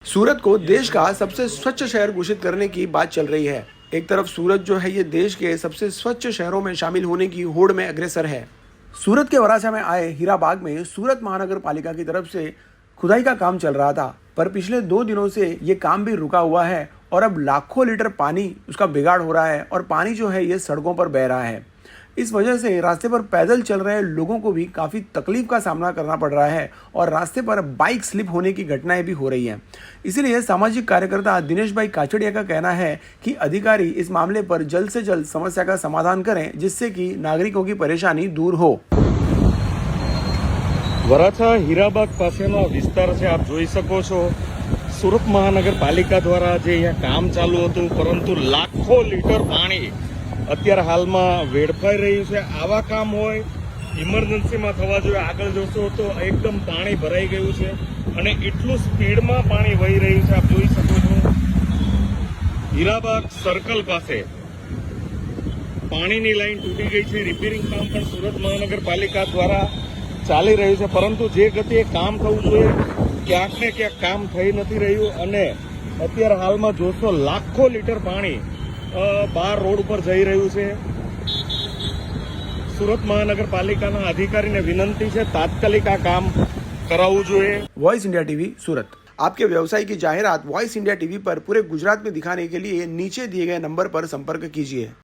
सूरत को देश का सबसे स्वच्छ शहर घोषित करने की बात चल रही है। एक तरफ सूरत जो है ये देश के सबसे स्वच्छ शहरों में शामिल होने की होड़ में अग्रसर है। सूरत के वराछा में आए हीरा बाग में सूरत महानगर पालिका की तरफ से खुदाई का काम चल रहा था, पर पिछले 2 दिनों से ये काम भी रुका हुआ है और अब लाखों लीटर पानी उसका बिगाड़ हो रहा है और पानी जो है ये सड़कों पर बह रहा है। इस वजह से रास्ते पर पैदल चल रहे लोगों को भी काफ़ी तकलीफ का सामना करना पड़ रहा है और रास्ते पर बाइक स्लिप होने की घटनाएं भी हो रही हैं। इसीलिए सामाजिक कार्यकर्ता दिनेश भाई काचड़िया का कहना है कि अधिकारी इस मामले पर जल्द से जल्द समस्या का समाधान करें, जिससे कि नागरिकों की परेशानी दूर हो। वराछा हीराबाग पासेनो विस्तार से आप જોઈ શકો છો। सूरत महानगरपालिका द्वारा जे अहींया काम चालू हतुं, परंतु लाखों लीटर पाणी અત્યારે હાલમાં વેડફાઈ રહ્યું છે। આવા કામ હોય ઇમરજન્સીમાં થવા જોઈએ। આગળ જોશો તો એકદમ પાણી ભરાઈ ગયું છે અને એટલું સ્પીડમાં પાણી વહી રહ્યું છે। આપ જોઈ શકો છો હીરાબાગ સર્કલ પાસે પાણીની લાઈન તૂટી ગઈ છે। રિપેરિંગ કામ પણ સુરત મહાનગરપાલિકા દ્વારા ચાલી રહ્યું છે, પરંતુ જે ગતિએ કામ થવું જોઈએ ક્યાંક ને ક્યાંક કામ થઈ નથી રહ્યું અને અત્યારે હાલમાં જોશો લાખો લીટર પાણી બહાર રોડ ઉપર જઈ રહ્યું છે। સુરત મહાનગરપાલિકાના અધિકારીને વિનંતી છે તાત્કાલિક આ કામ કરાવવું જોઈએ। वॉइस इंडिया टीवी सूरत। आपके व्यवसाय की जाहिरात वॉइस इंडिया टीवी पर पूरे गुजरात में दिखाने के लिए नीचे दिए गए नंबर पर संपर्क कीजिए।